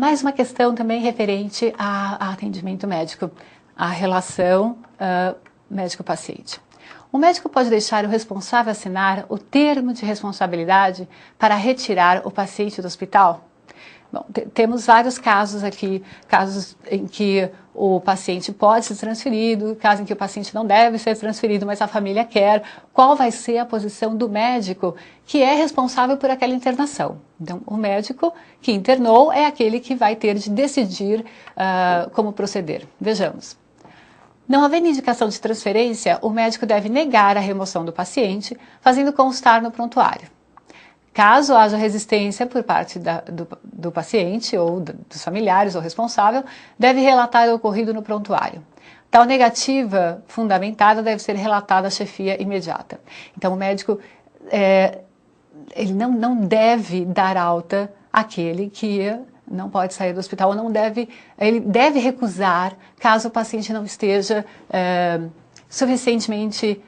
Mais uma questão também referente a atendimento médico, a relação médico-paciente. O médico pode deixar o responsável assinar o termo de responsabilidade para retirar o paciente do hospital? Bom, temos vários casos aqui, casos em que o paciente pode ser transferido, casos em que o paciente não deve ser transferido, mas a família quer. Qual vai ser a posição do médico que é responsável por aquela internação? Então, o médico que internou é aquele que vai ter de decidir como proceder. Vejamos. Não havendo indicação de transferência, o médico deve negar a remoção do paciente, fazendo constar no prontuário. Caso haja resistência por parte do paciente ou dos familiares ou responsável, deve relatar o ocorrido no prontuário. Tal negativa fundamentada deve ser relatada à chefia imediata. Então, o médico ele não deve dar alta àquele que não pode sair do hospital, ou ele deve recusar caso o paciente não esteja suficientemente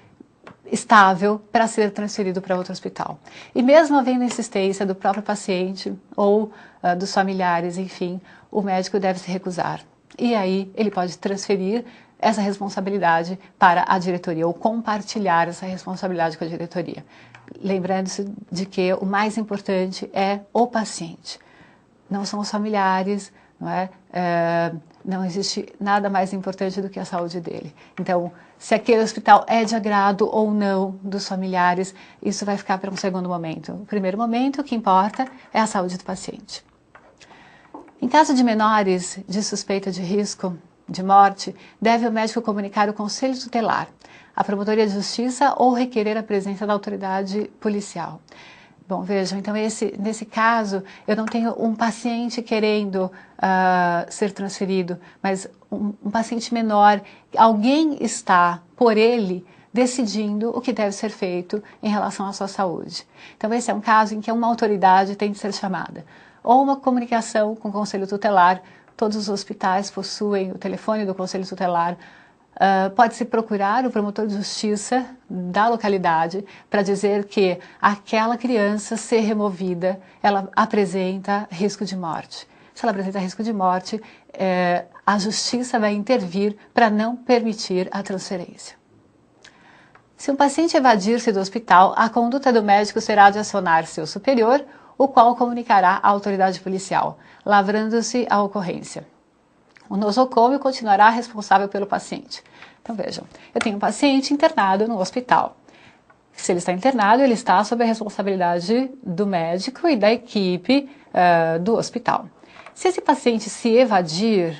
estável para ser transferido para outro hospital. E mesmo havendo insistência do próprio paciente ou dos familiares, enfim, o médico deve se recusar. E aí ele pode transferir essa responsabilidade para a diretoria ou compartilhar essa responsabilidade com a diretoria. Lembrando-se de que o mais importante é o paciente. Não são os familiares, não é? Não existe nada mais importante do que a saúde dele. Então, se aquele hospital é de agrado ou não dos familiares, isso vai ficar para um segundo momento. O primeiro momento, o que importa é a saúde do paciente. Em caso de menores de suspeita de risco de morte, deve o médico comunicar o conselho tutelar, a promotoria de justiça ou requerer a presença da autoridade policial. Bom, vejam, então nesse caso, eu não tenho um paciente querendo ser transferido, mas um paciente menor, alguém está, por ele, decidindo o que deve ser feito em relação à sua saúde. Então esse é um caso em que uma autoridade tem de ser chamada. Ou uma comunicação com o conselho tutelar, todos os hospitais possuem o telefone do conselho tutelar. Pode-se procurar o promotor de justiça da localidade para dizer que aquela criança ser removida, ela apresenta risco de morte. Se ela apresenta risco de morte, a justiça vai intervir para não permitir a transferência. Se um paciente evadir-se do hospital, a conduta do médico será de acionar seu superior, o qual comunicará à autoridade policial, lavrando-se a ocorrência. O nosocômio continuará responsável pelo paciente. Então vejam, eu tenho um paciente internado no hospital. Se ele está internado, ele está sob a responsabilidade do médico e da equipe do hospital. Se esse paciente se evadir,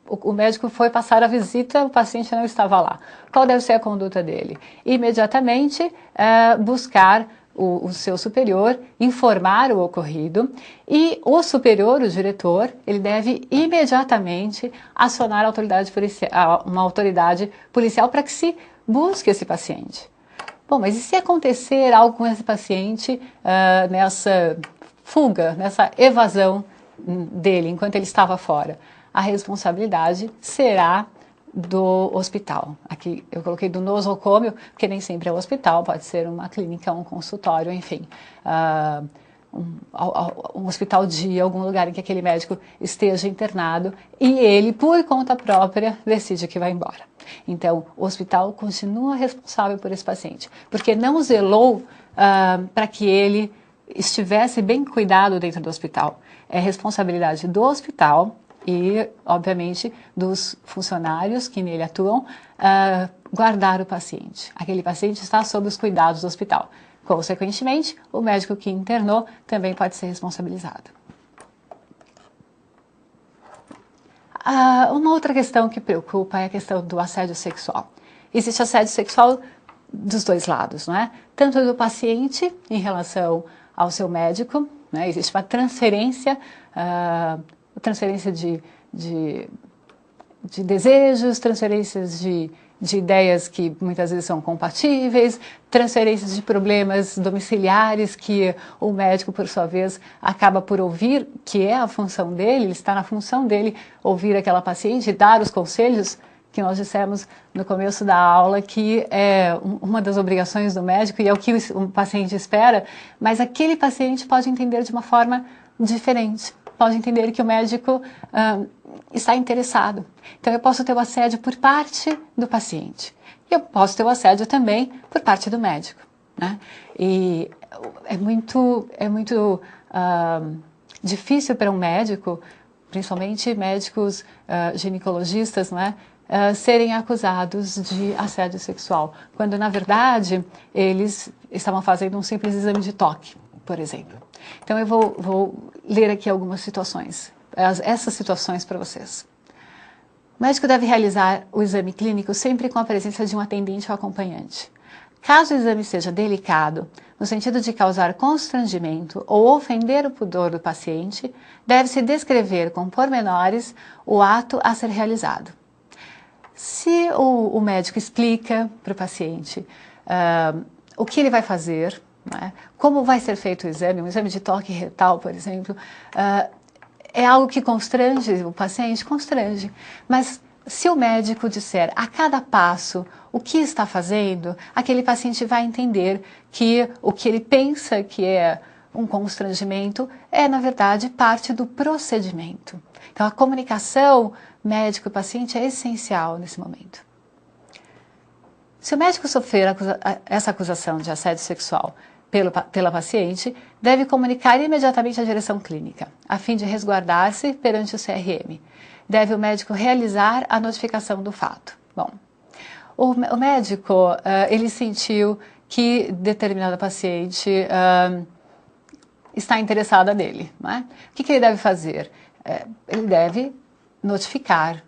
o médico foi passar a visita, o paciente não estava lá. Qual deve ser a conduta dele? Imediatamente buscar o seu superior, informar o ocorrido, e o superior, o diretor, ele deve imediatamente acionar a autoridade policial, uma autoridade policial para que se busque esse paciente. Bom, mas e se acontecer algo com esse paciente nessa fuga, nessa evasão dele, enquanto ele estava fora? A responsabilidade será do hospital. Aqui eu coloquei do nosocômio, porque nem sempre é o hospital, pode ser uma clínica, um consultório, enfim, um hospital de algum lugar em que aquele médico esteja internado e ele, por conta própria, decide que vai embora. Então, o hospital continua responsável por esse paciente, porque não zelou para que ele estivesse bem cuidado dentro do hospital. É responsabilidade do hospital e, obviamente, dos funcionários que nele atuam, guardar o paciente. Aquele paciente está sob os cuidados do hospital. Consequentemente, o médico que internou também pode ser responsabilizado. Uma outra questão que preocupa é a questão do assédio sexual. Existe assédio sexual dos dois lados, não é? Tanto do paciente em relação ao seu médico, né? Existe uma transferência de desejos, transferências de ideias que muitas vezes são compatíveis, transferências de problemas domiciliares que o médico, por sua vez, acaba por ouvir, que é a função dele, ele está na função dele ouvir aquela paciente e dar os conselhos que nós dissemos no começo da aula, que é uma das obrigações do médico e é o que o paciente espera, mas aquele paciente pode entender de uma forma diferente. pode entender que o médico está interessado. Então eu posso ter o assédio por parte do paciente. E eu posso ter o assédio também por parte do médico, né? E é muito difícil para um médico, principalmente médicos ginecologistas, né, serem acusados de assédio sexual, quando na verdade eles estavam fazendo um simples exame de toque, por exemplo. Então eu vou ler aqui algumas situações, essas situações para vocês. O médico deve realizar o exame clínico sempre com a presença de um atendente ou acompanhante. Caso o exame seja delicado, no sentido de causar constrangimento ou ofender o pudor do paciente, deve-se descrever com pormenores o ato a ser realizado. Se o médico explica para o paciente o que ele vai fazer, né, como vai ser feito o exame, um exame de toque retal, por exemplo, é algo que constrange o paciente? Constrange. Mas se o médico disser a cada passo o que está fazendo, aquele paciente vai entender que o que ele pensa que é um constrangimento é, na verdade, parte do procedimento. Então, a comunicação médico e paciente é essencial nesse momento. Se o médico sofrer essa acusação de assédio sexual pela paciente, deve comunicar imediatamente à direção clínica, a fim de resguardar-se perante o CRM. Deve o médico realizar a notificação do fato. Bom, o médico, ele sentiu que determinada paciente está interessada nele, né? O que ele deve fazer? Ele deve notificar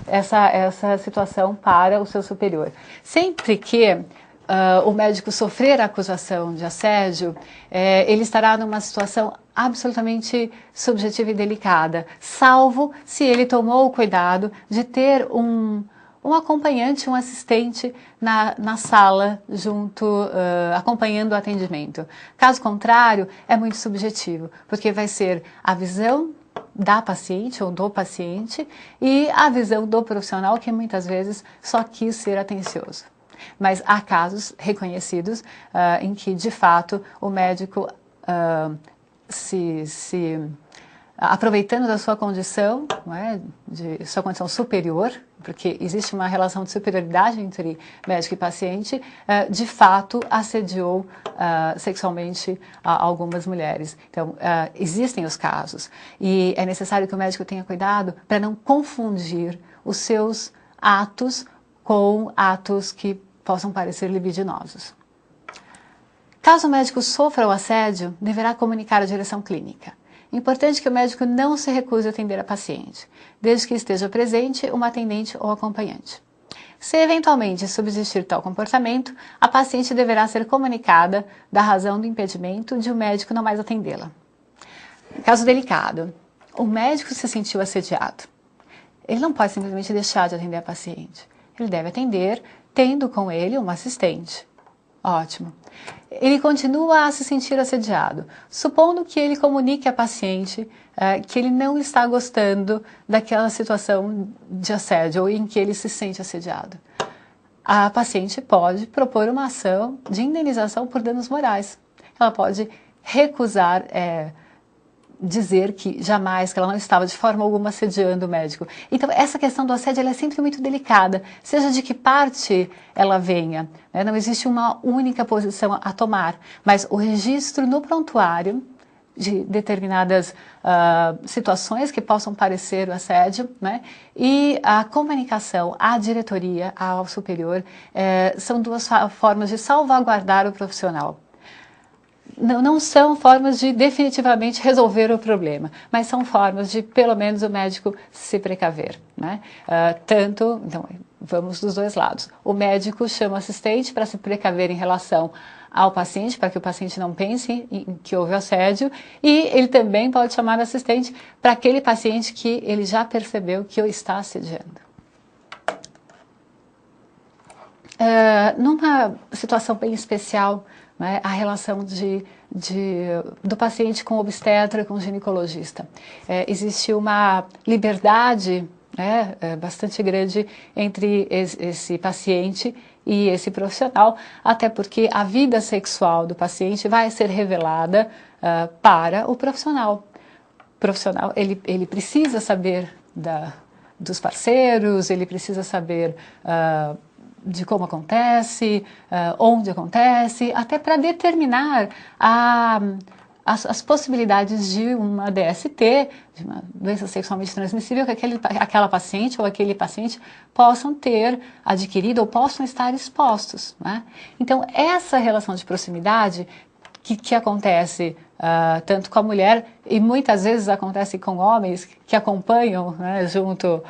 essa situação para o seu superior. Sempre que o médico sofrer a acusação de assédio, ele estará numa situação absolutamente subjetiva e delicada, salvo se ele tomou o cuidado de ter um acompanhante, um assistente na sala, acompanhando o atendimento. Caso contrário, é muito subjetivo, porque vai ser a visão da paciente ou do paciente e a visão do profissional que muitas vezes só quis ser atencioso. Mas há casos reconhecidos em que, de fato, o médico aproveitando da sua condição, não é, de sua condição superior, porque existe uma relação de superioridade entre médico e paciente, de fato assediou sexualmente algumas mulheres. Então, existem os casos e é necessário que o médico tenha cuidado para não confundir os seus atos com atos que possam parecer libidinosos. Caso o médico sofra o assédio, deverá comunicar à direção clínica. Importante que o médico não se recuse a atender a paciente, desde que esteja presente uma atendente ou acompanhante. Se eventualmente subsistir tal comportamento, a paciente deverá ser comunicada da razão do impedimento de o médico não mais atendê-la. Caso delicado, o médico se sentiu assediado. Ele não pode simplesmente deixar de atender a paciente. Ele deve atender tendo com ele um assistente. Ótimo. Ele continua a se sentir assediado, supondo que ele comunique à paciente que ele não está gostando daquela situação de assédio ou em que ele se sente assediado. A paciente pode propor uma ação de indenização por danos morais. Ela pode recusar dizer que jamais, que ela não estava de forma alguma assediando o médico. Então, essa questão do assédio ela é sempre muito delicada, seja de que parte ela venha, né? Não existe uma única posição a tomar, mas o registro no prontuário de determinadas situações que possam parecer o assédio, né? E a comunicação à diretoria, ao superior, são duas formas de salvaguardar o profissional. Não são formas de definitivamente resolver o problema, mas são formas de, pelo menos, o médico se precaver, né? Então, vamos dos dois lados. O médico chama o assistente para se precaver em relação ao paciente, para que o paciente não pense em que houve assédio, e ele também pode chamar o assistente para aquele paciente que ele já percebeu que o está assediando. Numa situação bem especial, né, a relação do paciente com o obstetra, com o ginecologista. Existe uma liberdade bastante grande entre esse paciente e esse profissional, até porque a vida sexual do paciente vai ser revelada para o profissional. profissional, ele precisa saber dos parceiros, ele precisa saber de como acontece, onde acontece, até para determinar as possibilidades de uma DST, de uma doença sexualmente transmissível, que aquela paciente ou aquele paciente possam ter adquirido ou possam estar expostos, né? Então, essa relação de proximidade que acontece tanto com a mulher e muitas vezes acontece com homens que acompanham, né, junto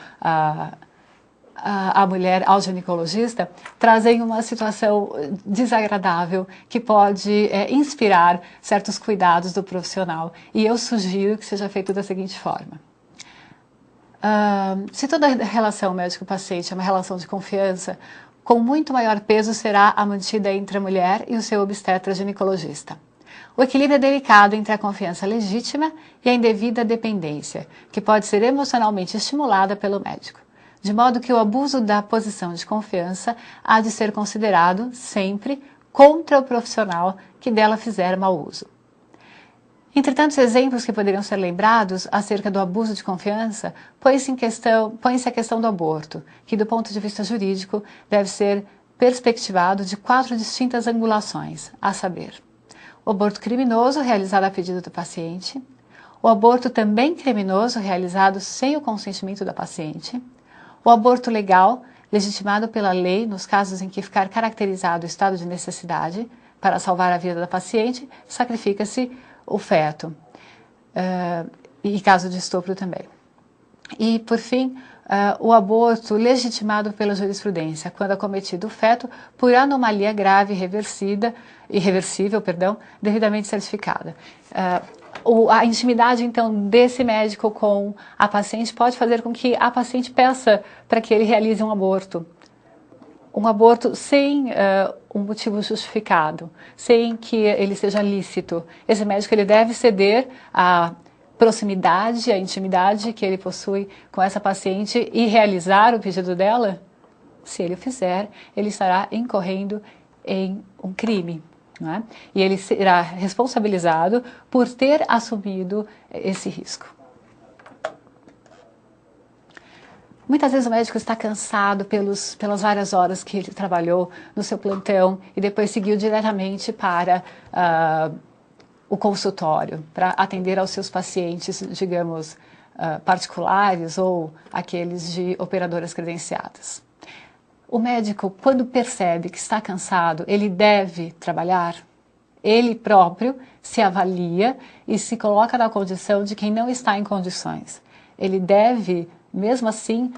a mulher ao ginecologista, trazem uma situação desagradável que pode inspirar certos cuidados do profissional. E eu sugiro que seja feito da seguinte forma. Se toda relação médico-paciente é uma relação de confiança, com muito maior peso será a mantida entre a mulher e o seu obstetra ginecologista. O equilíbrio é delicado entre a confiança legítima e a indevida dependência, que pode ser emocionalmente estimulada pelo médico, de modo que o abuso da posição de confiança há de ser considerado sempre contra o profissional que dela fizer mau uso. Entre tantos exemplos que poderiam ser lembrados acerca do abuso de confiança, põe-se a questão do aborto, que do ponto de vista jurídico deve ser perspectivado de 4 distintas angulações, a saber: o aborto criminoso realizado a pedido do paciente, o aborto também criminoso realizado sem o consentimento da paciente, o aborto legal, legitimado pela lei nos casos em que ficar caracterizado o estado de necessidade para salvar a vida da paciente, sacrifica-se o feto, e caso de estupro também. E, por fim, o aborto legitimado pela jurisprudência, quando é cometido o feto por anomalia grave irreversível, devidamente certificada. A intimidade, então, desse médico com a paciente pode fazer com que a paciente peça para que ele realize um aborto sem um motivo justificado, sem que ele seja lícito. Esse médico ele deve ceder à proximidade, à intimidade que ele possui com essa paciente e realizar o pedido dela. Se ele o fizer, ele estará incorrendo em um crime, não é? E ele será responsabilizado por ter assumido esse risco. Muitas vezes o médico está cansado pelas várias horas que ele trabalhou no seu plantão e depois seguiu diretamente para o consultório, para atender aos seus pacientes, digamos, particulares ou aqueles de operadoras credenciadas. O médico, quando percebe que está cansado, ele deve trabalhar. Ele próprio se avalia e se coloca na condição de quem não está em condições. Ele deve, mesmo assim,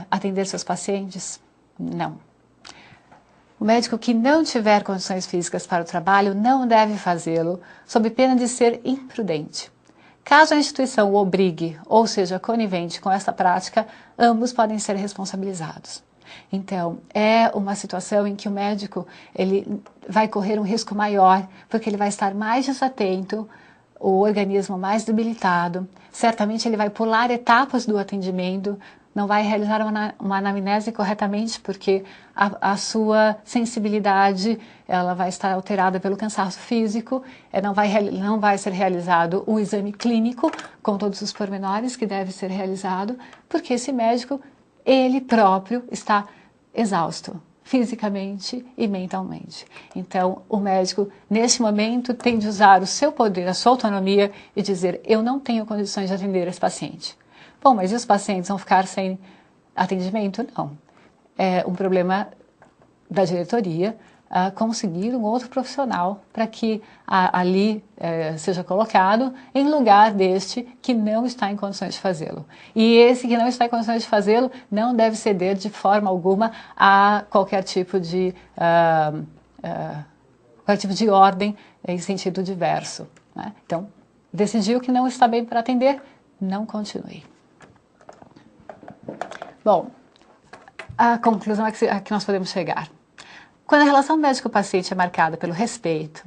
atender seus pacientes? Não. O médico que não tiver condições físicas para o trabalho não deve fazê-lo, sob pena de ser imprudente. Caso a instituição o obrigue ou seja conivente com essa prática, ambos podem ser responsabilizados. Então, é uma situação em que o médico ele vai correr um risco maior, porque ele vai estar mais desatento, o organismo mais debilitado, certamente ele vai pular etapas do atendimento, não vai realizar uma anamnese corretamente, porque a sua sensibilidade ela vai estar alterada pelo cansaço físico, não vai ser realizado o exame clínico com todos os pormenores que deve ser realizado, porque esse médico, ele próprio está exausto, fisicamente e mentalmente. Então, o médico, neste momento, tem de usar o seu poder, a sua autonomia e dizer: eu não tenho condições de atender esse paciente. Bom, mas e os pacientes vão ficar sem atendimento? Não. É um problema da diretoria conseguir um outro profissional para que ali seja colocado em lugar deste que não está em condições de fazê-lo. E esse que não está em condições de fazê-lo não deve ceder de forma alguma a qualquer tipo de ordem em sentido diverso, né? Então, decidiu que não está bem para atender, não continue. Bom, a conclusão a que nós podemos chegar. Quando a relação médico-paciente é marcada pelo respeito,